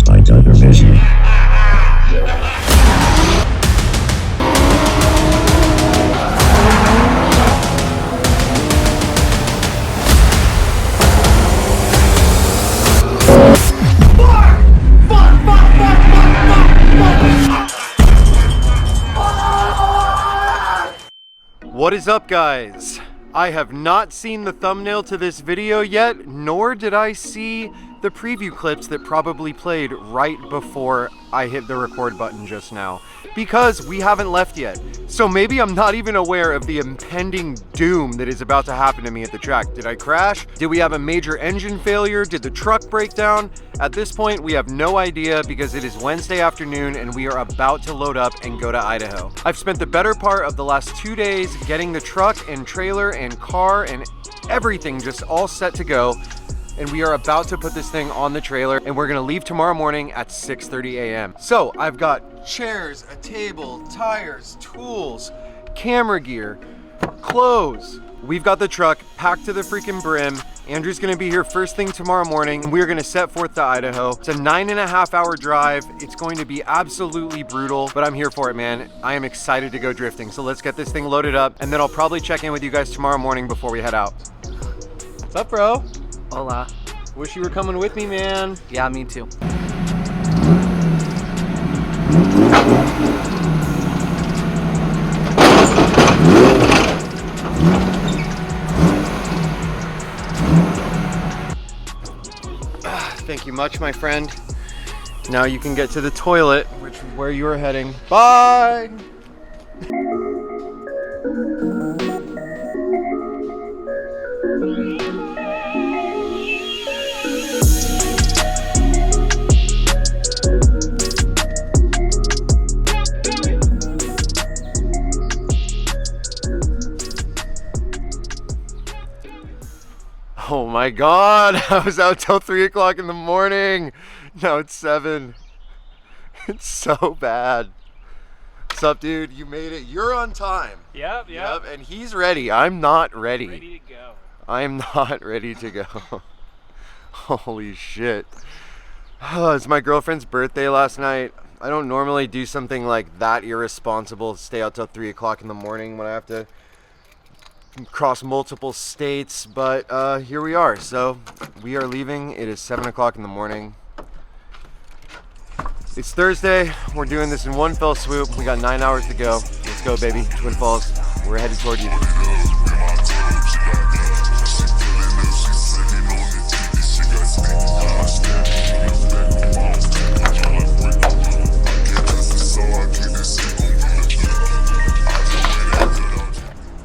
by GUTTERVISION. What is up, guys? I have not seen the thumbnail to this video yet, nor did I see the preview clips that probably played right before I hit the record button just now, because we haven't left yet. So maybe I'm not even aware of the impending doom that is about to happen to me at the track. Did I crash? Did we have a major engine failure? Did the truck break down? At this point, we have no idea because it is Wednesday afternoon and we are about to load up and go to Idaho. I've spent the better part of the last 2 days getting the truck and trailer and car and everything just all set to go. And we are about to put this thing on the trailer and we're gonna leave tomorrow morning at 6:30 a.m. So I've got chairs, a table, tires, tools, camera gear, clothes. We've got the truck packed to the freaking brim. Andrew's gonna be here first thing tomorrow morning. We're gonna set forth to Idaho. It's a 9.5 hour drive. It's going to be absolutely brutal, but I'm here for it, man. I am excited to go drifting. So let's get this thing loaded up and then I'll probably check in with you guys tomorrow morning before we head out. What's up, bro? Hola. Wish you were coming with me, man. Yeah, me too. Thank you much, my friend. Now you can get to the toilet, which is where you are heading. Bye! Oh my God, I was out till 3 o'clock in the morning. Now it's 7. It's so bad. What's up, dude? You made it. You're on time. Yep. And he's ready. I'm not ready. Ready to go. I'm not ready to go. Holy shit. It's my girlfriend's birthday last night. I don't normally do something like that irresponsible, stay out till 3 o'clock in the morning when I have to cross multiple states, but here we are. So we are leaving. It is 7 o'clock in the morning. It's Thursday. We're doing this in one fell swoop. We got 9 hours to go. Let's go, baby. Twin Falls. We're headed toward you.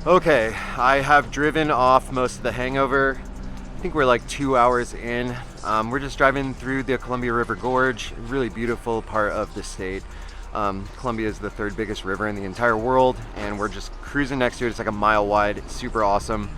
Okay, I have driven off most of the hangover. I think we're like 2 hours in. We're just driving through the Columbia River Gorge, really beautiful part of the state. Columbia is the third biggest river in the entire world, and we're just cruising next to it. It's like a mile wide. It's super awesome.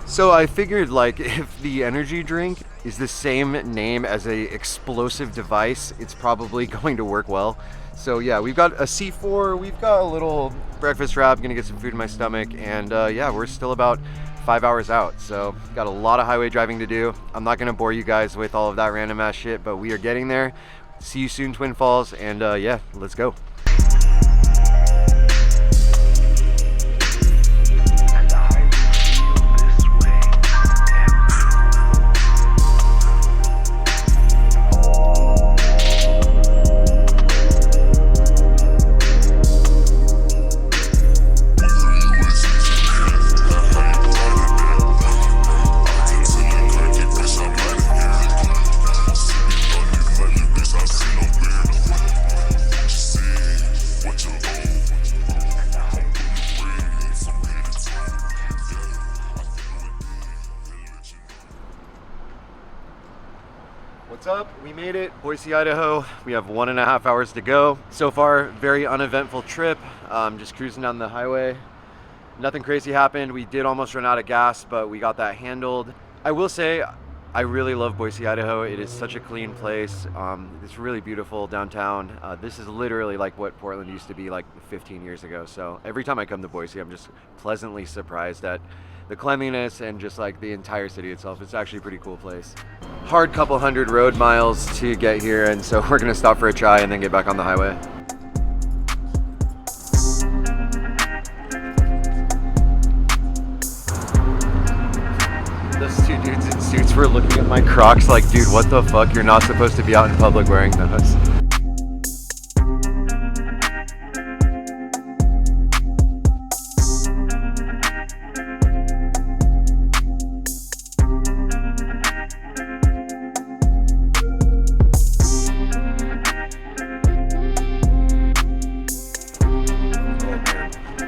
So I figured, like, if the energy drink is the same name as a explosive device, it's probably going to work well. So yeah, we've got a C4, we've got a little breakfast wrap, gonna get some food in my stomach, and yeah, we're still about 5 hours out. So got a lot of highway driving to do. I'm not gonna bore you guys with all of that random ass shit, but we are getting there. See you soon, Twin Falls, and yeah, let's go. What's up? We made it, Boise, Idaho. We have 1.5 hours to go. So far, very uneventful trip. Just cruising down the highway. Nothing crazy happened. We did almost run out of gas, but we got that handled. I will say, I really love Boise, Idaho. It is such a clean place. It's really beautiful downtown. This is literally like what Portland used to be like 15 years ago. So every time I come to Boise, I'm just pleasantly surprised at the cleanliness, and just like the entire city itself. It's actually a pretty cool place. Hard couple hundred road miles to get here, and so we're gonna stop for a chai and then get back on the highway. Those two dudes in suits were looking at my Crocs like, dude, what the fuck? You're not supposed to be out in public wearing those.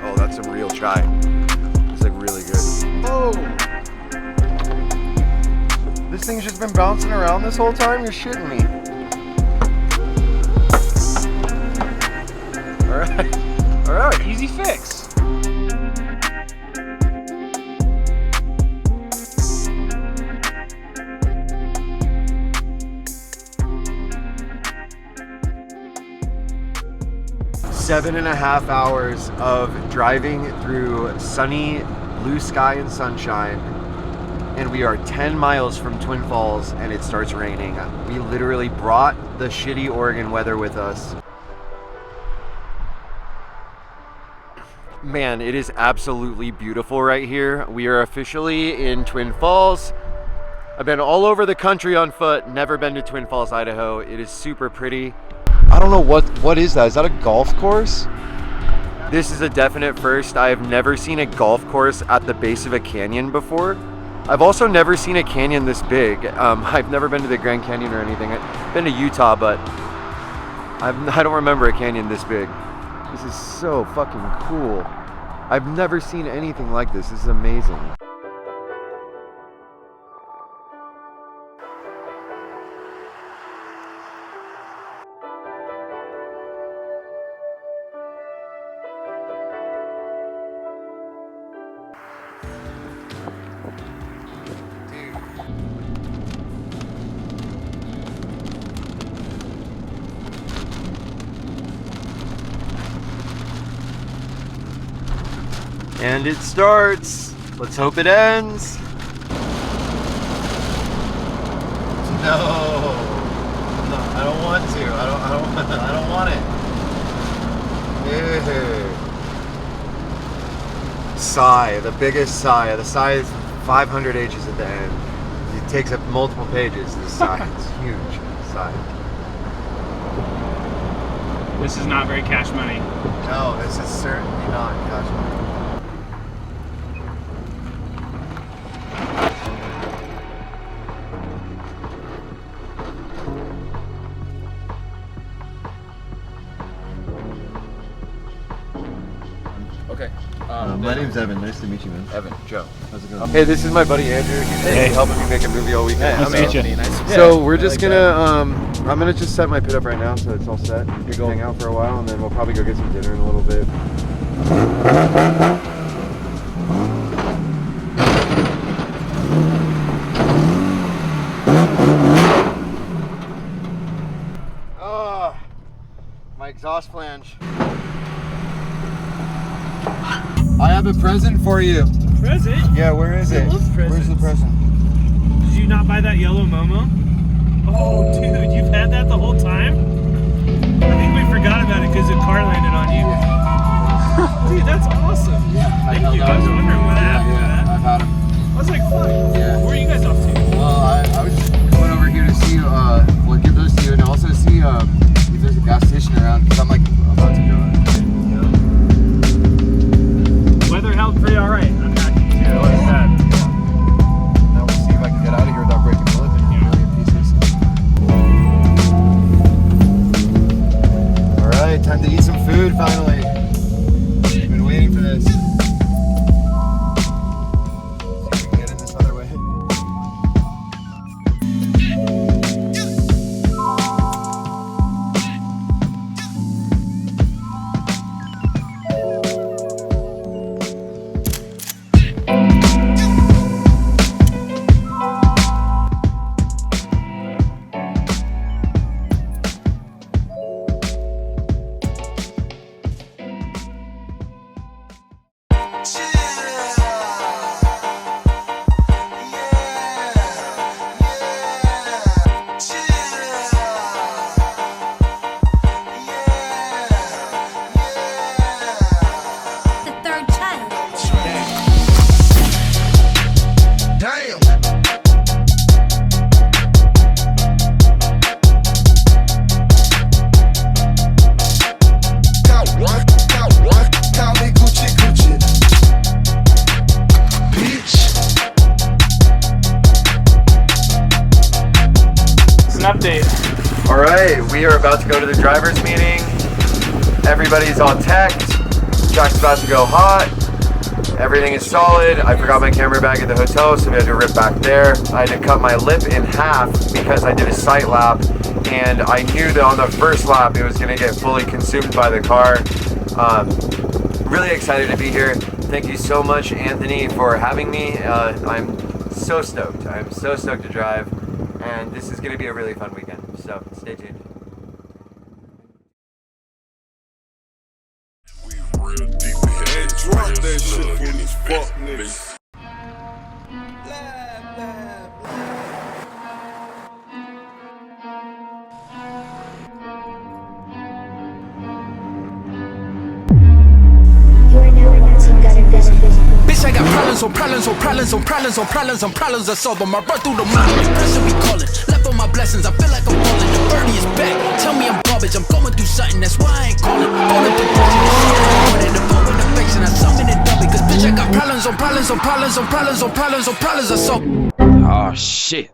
Oh, that's some real chai. It's like really good. Oh! This thing's just been bouncing around this whole time? You're shitting me. Alright. Alright. Easy fix. Seven and a half hours of driving through sunny blue sky and sunshine, and we are 10 miles from Twin Falls and it starts raining. We literally brought the shitty Oregon weather with us. Man, it is absolutely beautiful right here. We are officially in Twin Falls. I've been all over the country on foot, never been to Twin Falls, Idaho. It is super pretty. I don't know what is that? Is that a golf course? This is a definite first. I have never seen a golf course at the base of a canyon before. I've also never seen a canyon this big. I've never been to the Grand Canyon or anything. I've been to Utah, but I don't remember a canyon this big. This is so fucking cool. I've never seen anything like this. This is amazing. And it starts. Let's hope it ends. No, I don't want to. I don't want it. Ew. Sigh, the biggest sigh. The sigh is 500 H's at the end. It takes up multiple pages. This sigh, it's huge. Sigh. This is not very cash money. No, this is certainly not cash money. Okay. My name's Evan. Nice to meet you, man. Evan, Joe. How's it going? Hey, this is my buddy Andrew. He's Hey. helping me make a movie all weekend. Nice to meet you. So we're just gonna, I'm gonna just set my pit up right now, so it's all set. You're going hang out for a while, and then we'll probably go get some dinner in a little bit. Oh, my exhaust flange. I have a present for you. Present? Yeah, where is it? love presents. Where's the present? Did you not buy that yellow Momo? Oh, dude, you've had that the whole time? I think we forgot about it because the car landed on you. Dude, that's awesome. Yeah, Thank you. I was wondering what happened to that. I've had them. I was like, fuck. Yeah. Where are you guys off to? Well, I was just going over here to see, well, give those to you, and also see if there's a gas station around, because I'm like about to go. Weather held pretty alright. I'm happy to see Like that. Now we'll see if I can get out of here without breaking the lip and a million pieces. Alright, time to eat some food finally. I've been waiting for this. See if we can get in this other way. update. All right, we are about to go to the driver's meeting. Everybody's all teched. Track's about to go hot. Everything is solid. I forgot my camera bag at the hotel, so we had to rip back there. I had to cut my lip in half because I did a sight lap, and I knew that on the first lap it was going to get fully consumed by the car. Really excited to be here. Thank you so much, Anthony, for having me. I'm so stoked. I'm so stoked to drive, and this is going to be a really fun weekend, so stay tuned. Drop that shit for these fuck niggas. You are now announcing GUTTERVISION. Bitch, I got problems on problems on problems on problems on problems on problems. I solve them. I run through the money. Pressure be calling. Left on my blessings. I feel like I'm falling. The birdie is back. Tell me I'm garbage. I'm going through something. That's why I ain't calling. On the proportion. The phone with affection. I summon it double. Cause bitch, I got problems on problems on problems on problems on problems on problems. I solve. Oh shit.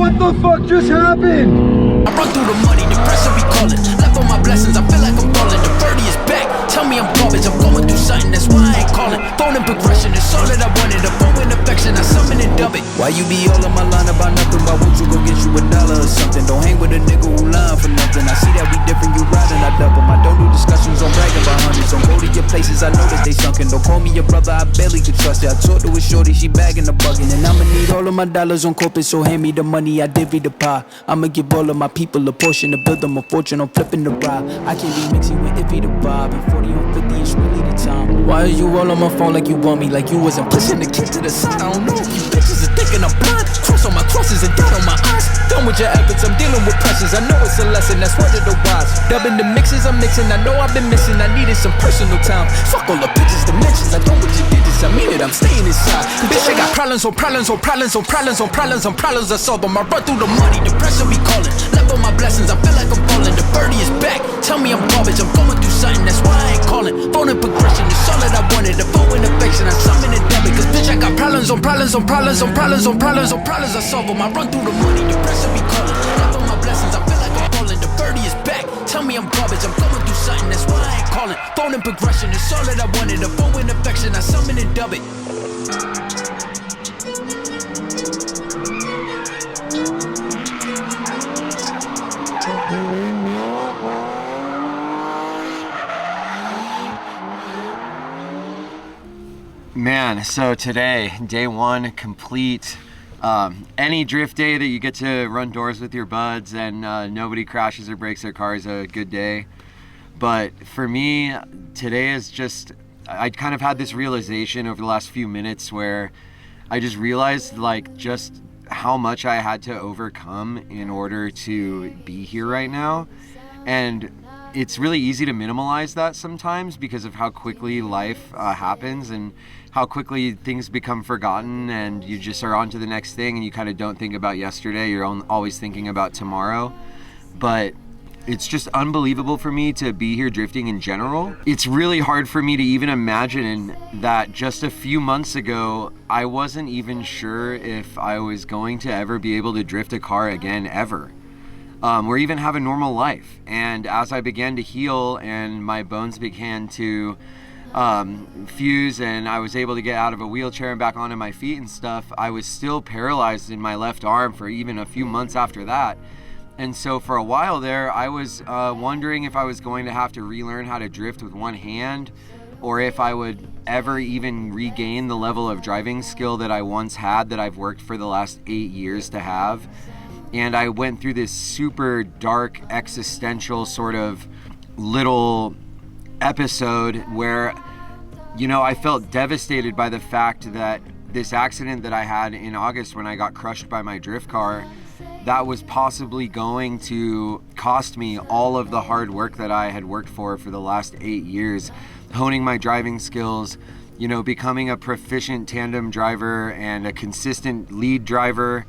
What the fuck just happened? I run through the money, the pressure be calling. Left on my blessings, I feel like I'm falling. The birdie is back, tell me I'm garbage. I'm going through something, that's why I ain't calling. Phone and progression, it's all that I wanted. A phone and affection, I summon and dub it. Why you be all on my line about nothing? Why won't you go get you $1 or something? Don't hang with a nigga who lying for nothing. I see that we different, you riding, I double. I don't do discussions on bragging about hundreds. Don't go to your places, I know that they sunken. Don't call me your brother, I barely could trust it. I talked to a shorty, she bagging the bugging. And I'ma need all of my dollars on corporate, so hand me the money, I divvy the pie. I'ma give all of my people a portion to build them a fortune. I'm flipping the ride. I can't be mixing with iffy the vibe. And 40 on 50 is really the time. Why are you all on my phone like you want me? Like you wasn't pushing the kid to the side. I don't know if you bitches are thinking I'm blind. Cross on my crosses and down on my eyes. Done with your efforts, I'm dealing with pressures. I know it's a lesson, that's word of the wise. Dubbing the mixes I'm mixing. I know I've been missing. I needed some personal time. Fuck all the pictures, dimensions. I know what you did this. I mean it, I'm staying inside. Bitch, I got problems on problems on problems on problems on problems on problems. I solve them. I run through the money. The pressure be calling. Left on my blessings, I feel like I'm falling. The birdie is back. Tell me I'm garbage. I'm going through something, that's why I ain't calling. Phone and progression, it's all that I wanted. The phone and affection, I summon it debit. Cause bitch, I got problems on problems on problems on problems on problems on problems. I solve them. I run through the money. The pressure be calling. Left on my blessings, I feel like I'm falling. The birdie is back. Tell me I'm garbage. I'm going through something, that's why I ain't calling. Phone and progression, it's all that I wanted. The phone and affection, I summon it dub it. Man, so today, day one complete. Any drift day that you get to run doors with your buds and nobody crashes or breaks their car is a good day. But for me, today is just, I kind of had this realization over the last few minutes where I just realized like just how much I had to overcome in order to be here right now. And it's really easy to minimalize that sometimes because of how quickly life happens and how quickly things become forgotten, and you just are on to the next thing and you kind of don't think about yesterday. You're always thinking about tomorrow. But it's just unbelievable for me to be here drifting in general. It's really hard for me to even imagine that just a few months ago, I wasn't even sure if I was going to ever be able to drift a car again, ever. Or even have a normal life. And as I began to heal and my bones began to fuse and I was able to get out of a wheelchair and back onto my feet and stuff, I was still paralyzed in my left arm for even a few months after that. And so for a while there, I was wondering if I was going to have to relearn how to drift with one hand, or if I would ever even regain the level of driving skill that I once had, that I've worked for the last 8 years to have. And I went through this super dark existential sort of little episode where, you know, I felt devastated by the fact that this accident that I had in August when I got crushed by my drift car, that was possibly going to cost me all of the hard work that I had worked for the last 8 years, honing my driving skills, you know, becoming a proficient tandem driver and a consistent lead driver,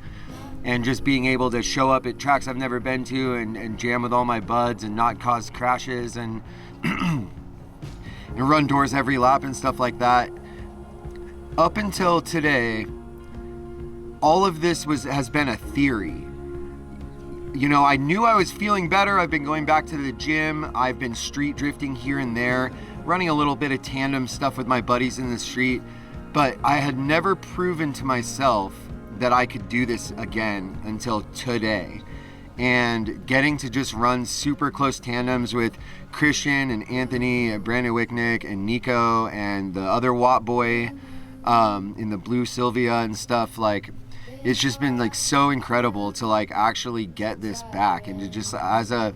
and just being able to show up at tracks I've never been to and jam with all my buds and not cause crashes and and run doors every lap and stuff like that. Up until today, all of this has been a theory. You know, I knew I was feeling better. I've been going back to the gym. I've been street drifting here and there, running a little bit of tandem stuff with my buddies in the street. But I had never proven to myself that I could do this again until today. And getting to just run super close tandems with Christian and Anthony and Brandon Wicknick and Nico and the other Watt boy in the blue Sylvia and stuff, like, it's just been like so incredible to like actually get this back, and to just as a,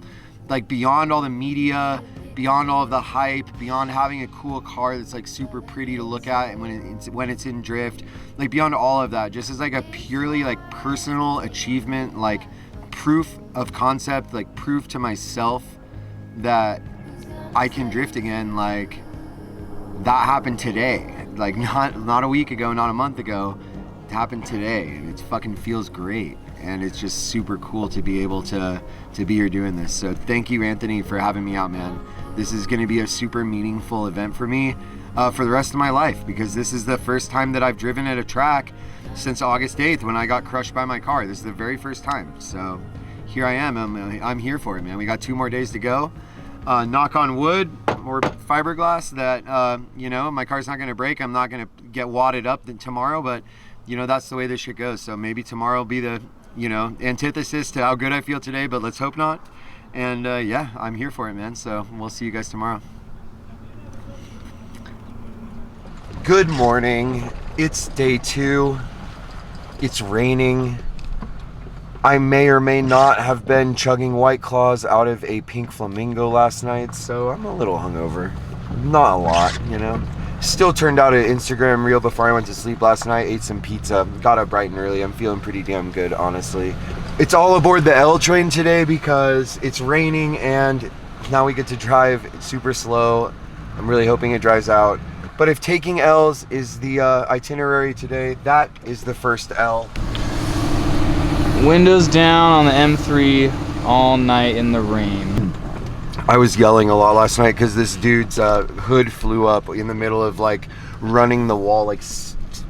like, beyond all the media, beyond all of the hype, beyond having a cool car that's like super pretty to look at and when it's in drift, like beyond all of that, just as like a purely like personal achievement, like proof of concept, like proof to myself that I can drift again. Like, that happened today, like not a week ago, not a month ago. It happened today, and it fucking feels great, and it's just super cool to be able to be here doing this. So thank you, Anthony, for having me out, man. This is going to be a super meaningful event for me for the rest of my life, because this is the first time that I've driven at a track since August 8th when I got crushed by my car. This is the very first time. So here I am. I'm here for it, man. We got 2 more days to go. Knock on wood or fiberglass that, you know, my car's not going to break. I'm not going to get wadded up tomorrow, but, you know, that's the way this shit goes. So maybe tomorrow will be the, you know, antithesis to how good I feel today, but let's hope not. And yeah, I'm here for it, man. So we'll see you guys tomorrow. Good morning. It's day 2. It's raining. I may or may not have been chugging White Claws out of a pink flamingo last night, so I'm a little hungover. Not a lot, you know. Still turned out an Instagram reel before I went to sleep last night. Ate some pizza. Got up bright and early. I'm feeling pretty damn good, honestly. It's all aboard the L train today because it's raining and now we get to drive super slow. I'm really hoping it dries out. But if taking L's is the itinerary today, that is the first L. Windows down on the M3 all night in the rain. I was yelling a lot last night because this dude's hood flew up in the middle of like running the wall, like,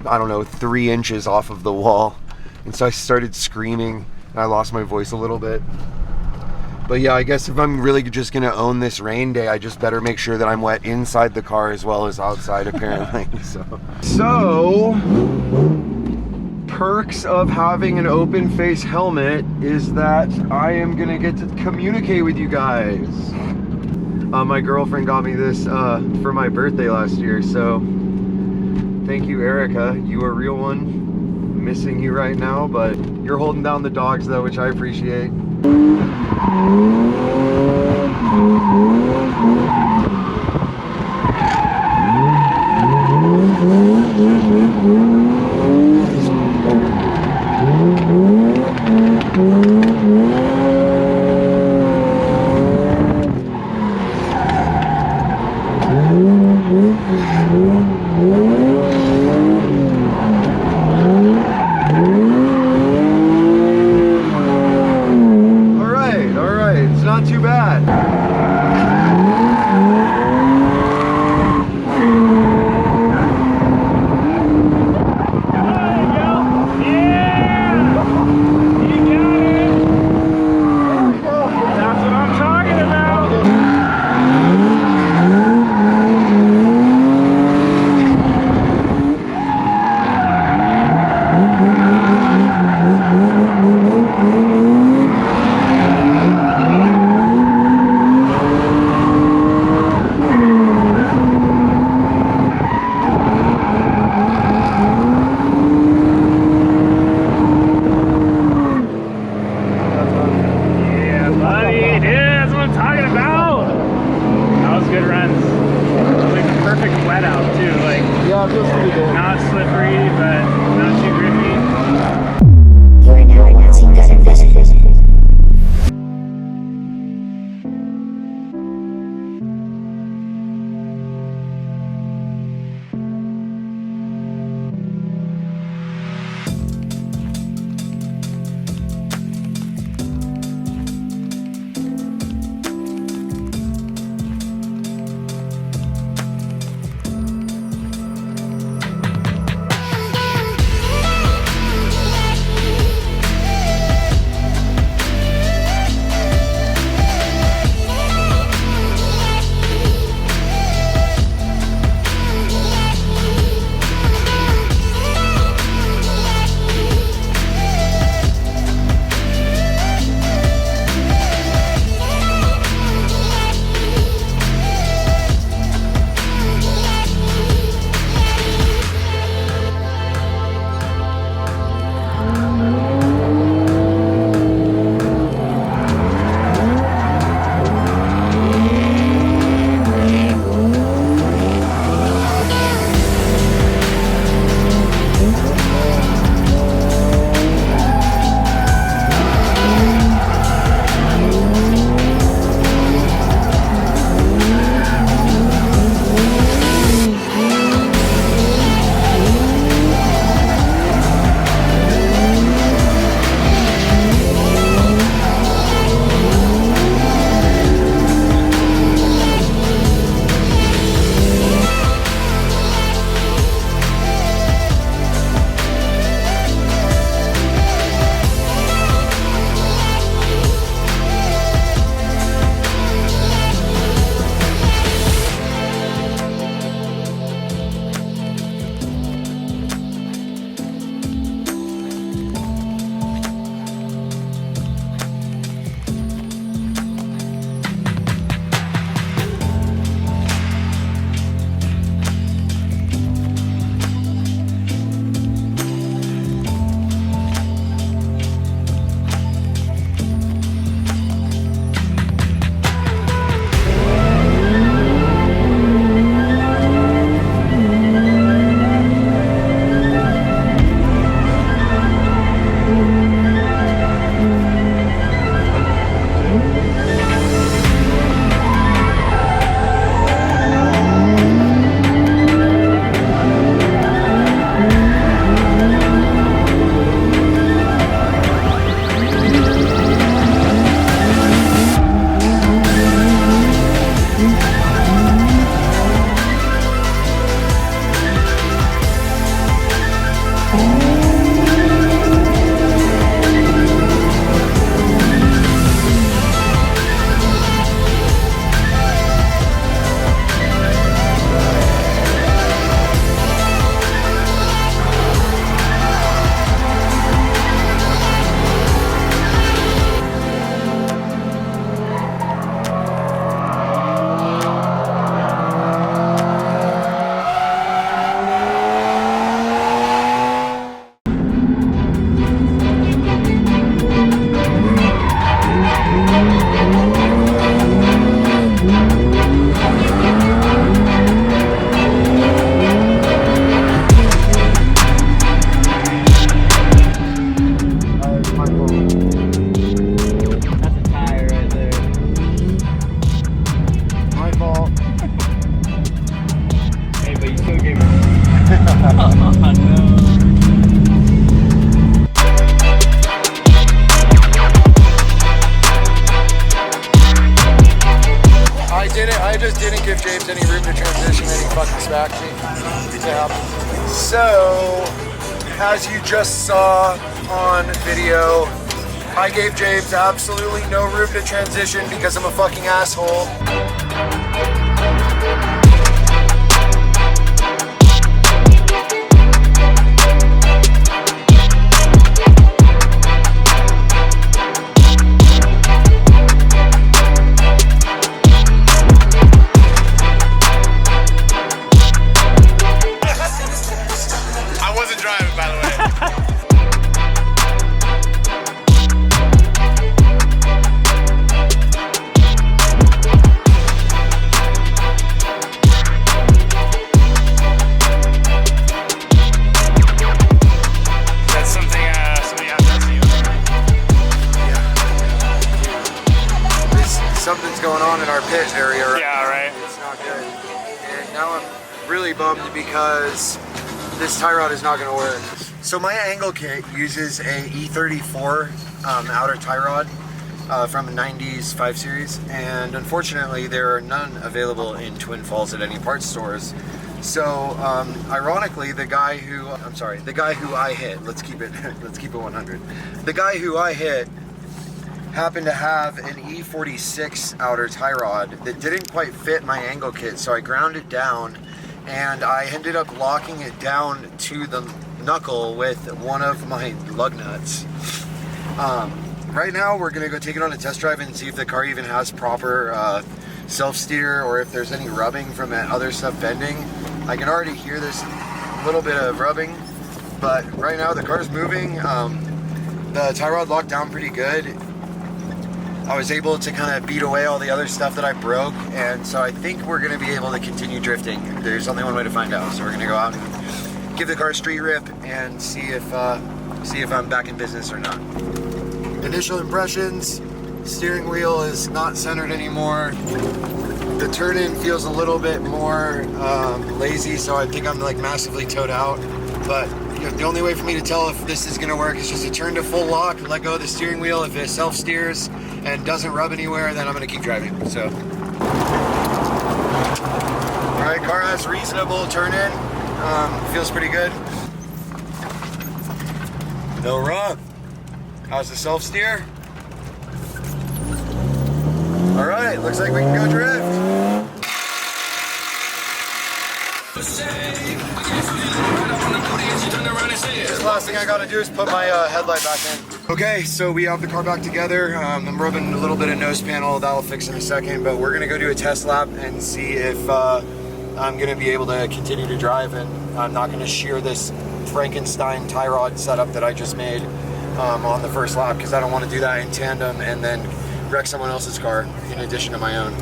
I don't know, 3 inches off of the wall. And so I started screaming and I lost my voice a little bit. But yeah, I guess if I'm really just gonna own this rain day, I just better make sure that I'm wet inside the car as well as outside, apparently. So perks of having an open face helmet is that I am gonna get to communicate with you guys. My girlfriend got me this for my birthday last year, so thank you, Erica. You a real one. Missing you right now, but you're holding down the dogs though, which I appreciate. All right, it's not too bad. Not slippery, but not too grippy. You are now announcing GUTTERVISION. actually to happen. So, as you just saw on video, I gave James absolutely no room to transition because I'm a fucking asshole. I wasn't driving, by the way. That's something somebody has to see. Something's going on in our pit area right Yeah, right. It's not good. And now I'm really bummed because this tie rod is not going to work. So my angle kit uses a E34 outer tie rod from a 90s 5 Series, and unfortunately there are none available in Twin Falls at any parts stores. So ironically, the guy who I hit, let's keep it 100. The guy who I hit happened to have an E46 outer tie rod that didn't quite fit my angle kit, so I ground it down and I ended up locking it down to the knuckle with one of my lug nuts. Right now we're gonna go take it on a test drive and see if the car even has proper self-steer or if there's any rubbing from that other stuff bending. I can already hear there's a little bit of rubbing, but right now the car's moving. The tie rod locked down pretty good. I was able to kind of beat away all the other stuff that I broke, and so I think we're going to be able to continue drifting. There's only one way to find out, so we're going to go out and give the car a street rip and see if I'm back in business or not. Initial impressions: steering wheel is not centered anymore. The turn-in feels a little bit more lazy, so I think I'm like massively towed out. But the only way for me to tell if this is going to work is just to turn to full lock, let go of the steering wheel. If it self-steers and doesn't rub anywhere, then I'm going to keep driving. So, all right, car has reasonable turn-in. Feels pretty good. No rub. How's the self-steer? All right, looks like we can go drift. This last thing I gotta do is put my headlight back in. Okay, so we have the car back together. I'm rubbing a little bit of nose panel. That'll fix in a second, but we're gonna go do a test lap and see if I'm gonna be able to continue to drive, and I'm not gonna shear this Frankenstein tie rod setup that I just made on the first lap, because I don't want to do that in tandem and then wreck someone else's car in addition to my own.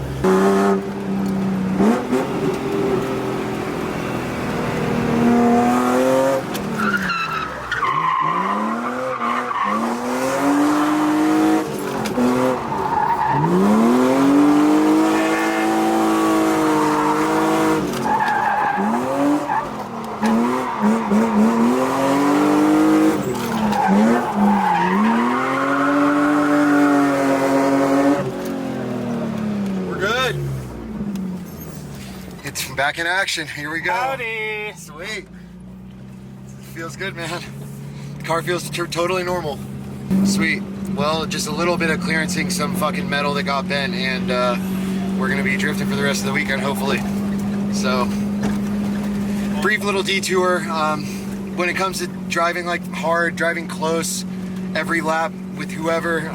Back in action. Here we go. Howdy. Sweet. Feels good, man. The car feels totally normal. Sweet. Well, just a little bit of clearancing some fucking metal that got bent, and we're gonna be drifting for the rest of the weekend, hopefully. So, brief little detour. When it comes to driving like hard, driving close, every lap with whoever,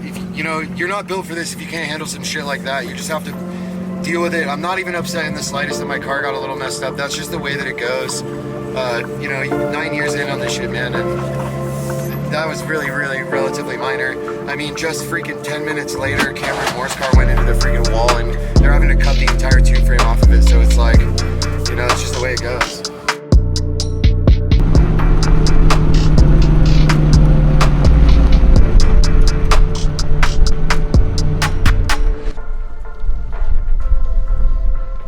if, you know, you're not built for this if you can't handle some shit like that. You just have to deal with it. I'm not even upset in the slightest that my car got a little messed up. That's just the way that it goes. You know, 9 years in on this shit, man, and that was really relatively minor. I mean, just freaking 10 minutes later, Cameron Moore's car went into the freaking wall, and they're having to cut the entire tube frame off of it. So it's like, you know, it's just the way it goes.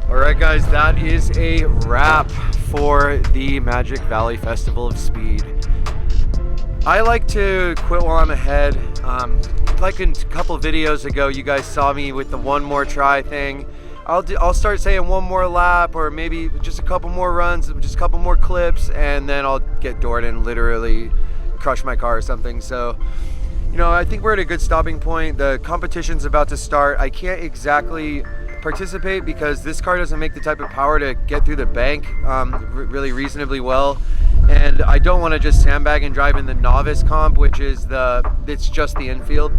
Alright guys, that is a wrap for the Magic Valley Festival of Speed. I like to quit while I'm ahead. Like a couple videos ago, you guys saw me with the one more try thing. I'll start saying one more lap, or maybe just a couple more runs, just a couple more clips, and then I'll get doored and literally crush my car or something. So, you know, I think we're at a good stopping point. The competition's about to start. I can't exactly participate because this car doesn't make the type of power to get through the bank really reasonably well. And I don't want to just sandbag and drive in the novice comp, which is it's just the infield.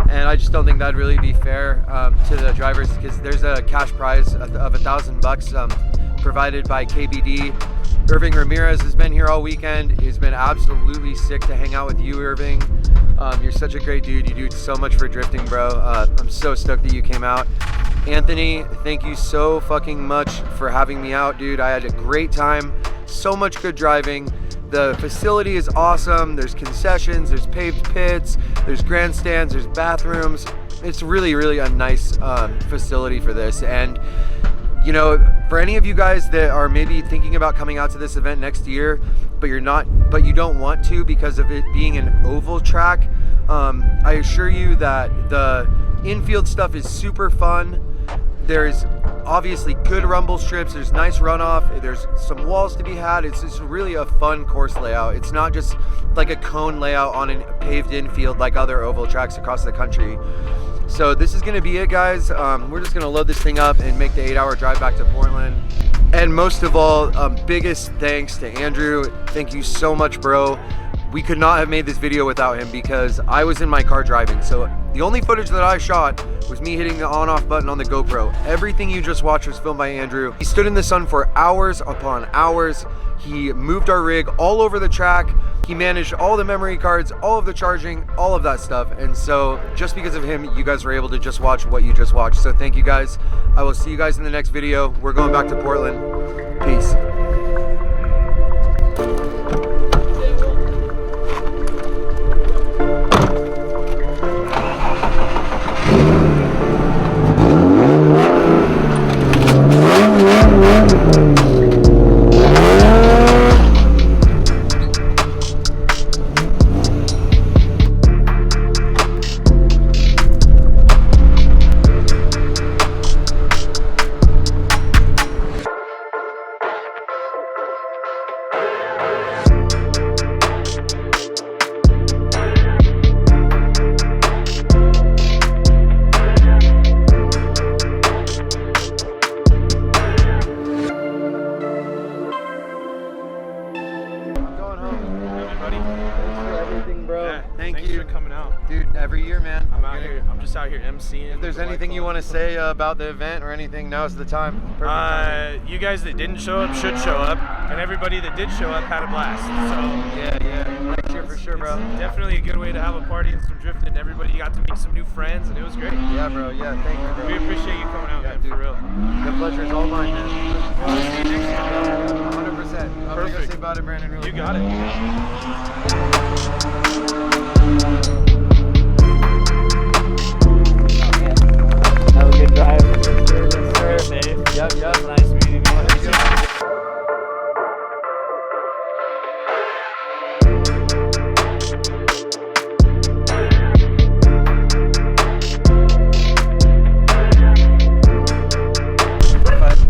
And I just don't think that'd really be fair to the drivers, because there's a cash prize of $1,000 provided by KBD. Irving Ramirez has been here all weekend. He's been absolutely sick to hang out with you, Irving. You're such a great dude. You do so much for drifting, bro. I'm so stoked that you came out. Anthony, thank you so fucking much for having me out, dude. I had a great time. So much good driving. The facility is awesome. There's concessions, there's paved pits, there's grandstands, there's bathrooms. It's really, really a nice facility for this. And you know, for any of you guys that are maybe thinking about coming out to this event next year, but you don't want to because of it being an oval track, I assure you that the infield stuff is super fun. There's obviously good rumble strips, there's nice runoff, there's some walls to be had. It's just really a fun course layout. It's not just like a cone layout on a paved infield like other oval tracks across the country. So this is gonna be it, guys. We're just gonna load this thing up and make the 8-hour drive back to Portland. And most of all, biggest thanks to Andrew. Thank you so much, bro. We could not have made this video without him because I was in my car driving. So the only footage that I shot was me hitting the on-off button on the GoPro. Everything you just watched was filmed by Andrew. He stood in the sun for hours upon hours. He moved our rig all over the track. He managed all the memory cards, all of the charging, all of that stuff. And so just because of him, you guys were able to just watch what you just watched. So thank you guys. I will see you guys in the next video. We're going back to Portland. Peace. Every year, man. I'm just out here emceeing. If there's anything you want to say about the event or anything, now's the time. Perfect time. You guys that didn't show up should show up, and everybody that did show up had a blast. So yeah, next year for sure, bro. Definitely a good way to have a party and some drifting. Everybody got to make some new friends, and it was great. Yeah, bro. Yeah, thank you, bro. We appreciate you coming out, man. Dude. For real. The pleasure is all mine, man. Well, let's see you next year, bro. 100%. I'm gonna go say bye to Brandon really quick. You got it. Have a good drive. Yes, sir. Yep. Nice meeting you.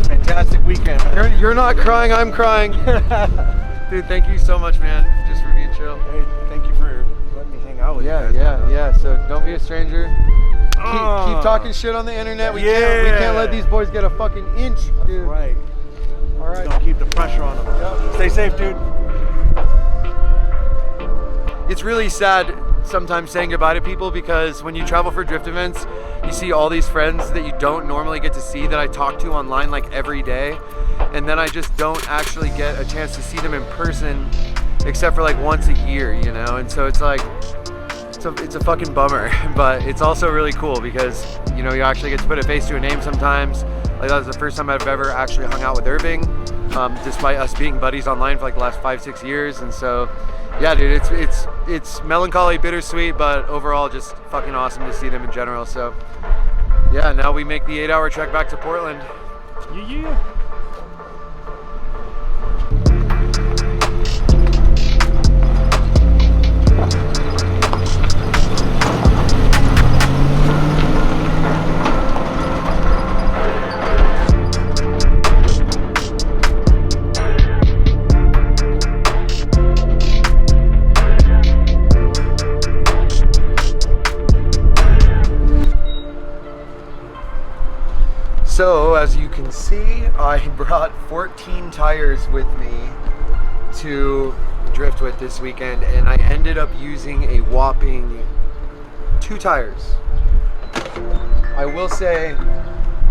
Fantastic weekend, man. You're not crying, I'm crying. Dude, thank you so much, man, just for being chill. Hey, thank you for letting me hang out with you guys. Yeah. So don't be a stranger. Keep talking shit on the internet. We can't let these boys get a fucking inch, dude. Right. All right. Don't keep the pressure on them. Yep. Stay safe, dude. It's really sad sometimes saying goodbye to people, because when you travel for drift events, you see all these friends that you don't normally get to see, that I talk to online like every day, and then I just don't actually get a chance to see them in person except for like once a year, you know? And so it's like, it's a fucking bummer, but it's also really cool because, you know, you actually get to put a face to a name sometimes. Like, that was the first time I've ever actually hung out with Irving, despite us being buddies online for like the last 5-6 years. And so yeah, dude, it's melancholy, bittersweet, but overall just fucking awesome to see them in general. So yeah, now we make the 8-hour trek back to Portland. Yeah. see, I brought 14 tires with me to drift with this weekend, and I ended up using a whopping 2 tires. I will say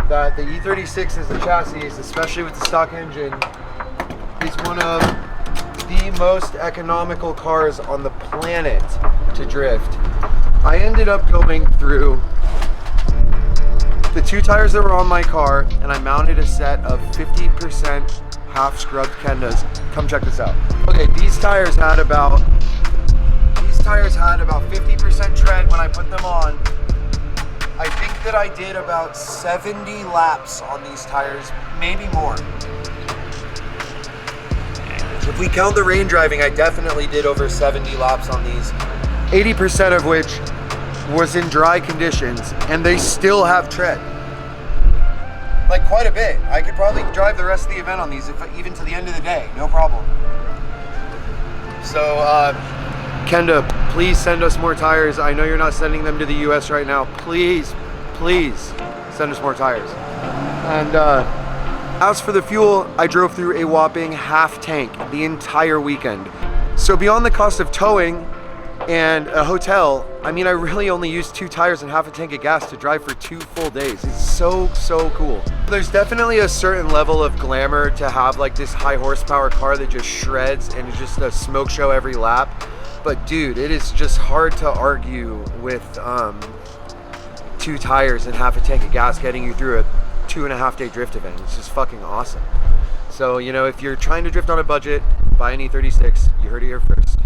that the E36 as a chassis, especially with the stock engine, is one of the most economical cars on the planet to drift. I ended up going through the 2 tires that were on my car, and I mounted a set of 50% half scrubbed Kendas. Come check this out. Okay, these tires had about 50% tread when I put them on. I think that I did about 70 laps on these tires, maybe more. If we count the rain driving, I definitely did over 70 laps on these, 80% of which was in dry conditions, and they still have tread. Like quite a bit. I could probably drive the rest of the event on these, even to the end of the day, no problem. So, Kenda, please send us more tires. I know you're not sending them to the US right now. Please, please send us more tires. And as for the fuel, I drove through a whopping half tank the entire weekend. So beyond the cost of towing and a hotel, I mean, I really only used 2 tires and half a tank of gas to drive for 2 full days. It's so cool. There's definitely a certain level of glamour to have like this high horsepower car that just shreds and is just a smoke show every lap. But dude, it is just hard to argue with 2 tires and half a tank of gas getting you through a 2.5 day drift event. It's just fucking awesome. So, you know, if you're trying to drift on a budget, buy an E36. You heard it here first.